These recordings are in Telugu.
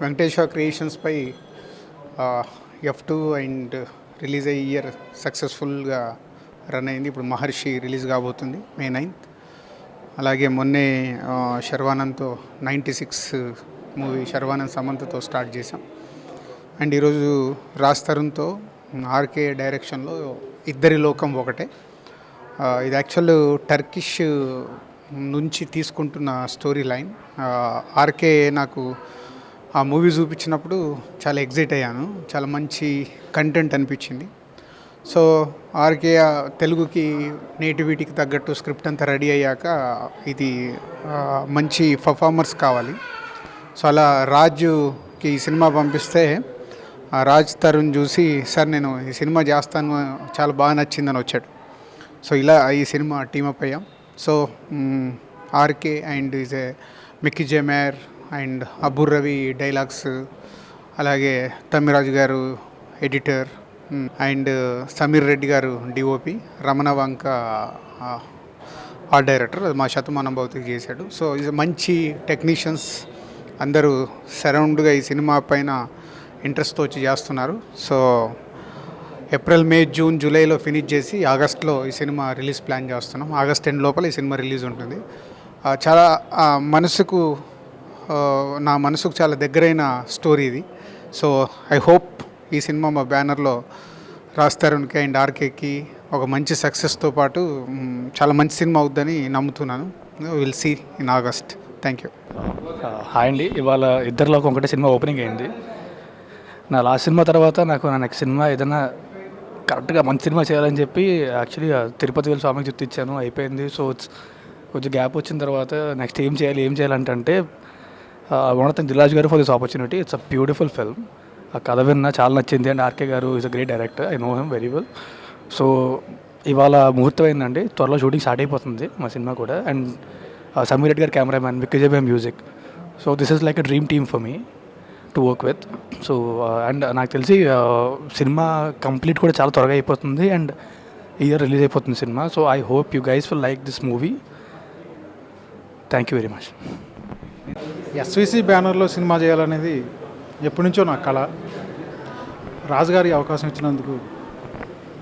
వెంకటేశ్వర క్రియేషన్స్పై F2 అండ్ రిలీజ్ అయ్యే ఇయర్ సక్సెస్ఫుల్గా రన్ అయింది. ఇప్పుడు మహర్షి రిలీజ్ కాబోతుంది May 9th. అలాగే మొన్నే శర్వానంద్తో 96 మూవీ శర్వానంద్ సమంతతో స్టార్ట్ చేసాం. అండ్ ఈరోజు రాజ్ తరుణ్తో ఆర్కే డైరెక్షన్లో ఇద్దరి లోకం ఒకటే. ఇది యాక్చువల్ టర్కిష్ నుంచి తీసుకుంటున్న స్టోరీ లైన్. ఆర్కే నాకు ఆ మూవీ చూపించినప్పుడు చాలా ఎగ్జైట్ అయ్యాను. చాలా మంచి కంటెంట్ అనిపించింది. సో ఆర్కే తెలుగుకి నేటివిటీకి తగ్గట్టు స్క్రిప్ట్ అంతా రెడీ అయ్యాక ఇది మంచి పర్ఫార్మర్స్ కావాలి. సో అలా రాజుకి ఈ సినిమా పంపిస్తే రాజ్ తరుణ్ చూసి సార్ నేను ఈ సినిమా చేస్తాను, చాలా బాగా నచ్చిందని వచ్చాడు. సో ఇలా ఈ సినిమా టీమప్ అయ్యాం. So RK and is a Mickey J Meyer and Abbur Ravi dialogues, అలాగే తమ్మిరాజు గారు ఎడిటర్, అండ్ సమీర్ రెడ్డి గారు డిఓపి, రమణ వంక ఆర్ట్ డైరెక్టర్, మా శతమానం భౌతికి చేశాడు. సో ఇది మంచి టెక్నీషియన్స్ అందరూ సరౌండ్గా ఈ సినిమా పైన ఇంట్రెస్ట్తో వచ్చి చేస్తున్నారు. సో ఏప్రిల్, మే, జూన్, జూలైలో ఫినిష్ చేసి ఆగస్ట్లో ఈ సినిమా రిలీజ్ ప్లాన్ చేస్తున్నాం. ఆగస్ట్ 10 లోపల ఈ సినిమా రిలీజ్ ఉంటుంది. చాలా నా మనసుకు చాలా దగ్గరైన స్టోరీ ఇది. సో ఐ హోప్ ఈ సినిమా మా బ్యానర్లో రాజ్ తరుణ్కి అండ్ ఆర్కేకి ఒక మంచి సక్సెస్తో పాటు చాలా మంచి సినిమా అవుద్దని నమ్ముతున్నాను. Will see in August. Thank you. Hi అండి. ఇవాళ ఇద్దరిలోకి ఒకటే సినిమా ఓపెనింగ్ అయింది. నా లాస్ట్ సినిమా తర్వాత నాకు నా నెక్స్ట్ సినిమా ఏదైనా కరెక్ట్గా మంచి సినిమా చేయాలని చెప్పి యాక్చువల్లీ తిరుపతి వెళ్ళి స్వామికి గుర్తిచ్చాను, అయిపోయింది. సో కొంచెం గ్యాప్ వచ్చిన తర్వాత నెక్స్ట్ ఏం చేయాలంటే వన్ ఆఫ్ దిల్ రాజు గారు for this opportunity. It's a beautiful film. ఆ కథ విన్నా చాలా నచ్చింది. అండ్ ఆర్కే గారు is a great director, I know him very well. So ఇవాళ ముహూర్తం అయిందండి, త్వరలో షూటింగ్ స్టార్ట్ అయిపోతుంది మా సినిమా కూడా. అండ్ సమీర్ రెడ్డి గారు cameraman, Mickey J Meyer music. So this is like a dream team for me to work with. So and నాకు తెలిసి సినిమా కంప్లీట్ కూడా చాలా త్వరగా అయిపోతుంది అండ్ ఇయర్ రిలీజ్ అయిపోతుంది cinema. So I hope you guys will like this movie. Thank you very much. SVC బ్యానర్లో సినిమా చేయాలనేది ఎప్పటి నుంచో నా కళ. రాజుగారి అవకాశం ఇచ్చినందుకు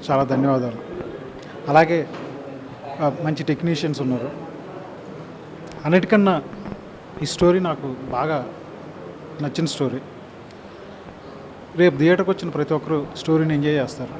చాలా ధన్యవాదాలు. అలాగే మంచి టెక్నీషియన్స్ ఉన్నారు. అన్నిటికన్నా ఈ స్టోరీ నాకు బాగా నచ్చిన స్టోరీ. రేపు థియేటర్కి వచ్చిన ప్రతి ఒక్కరూ స్టోరీని ఎంజాయ్ చేస్తారు.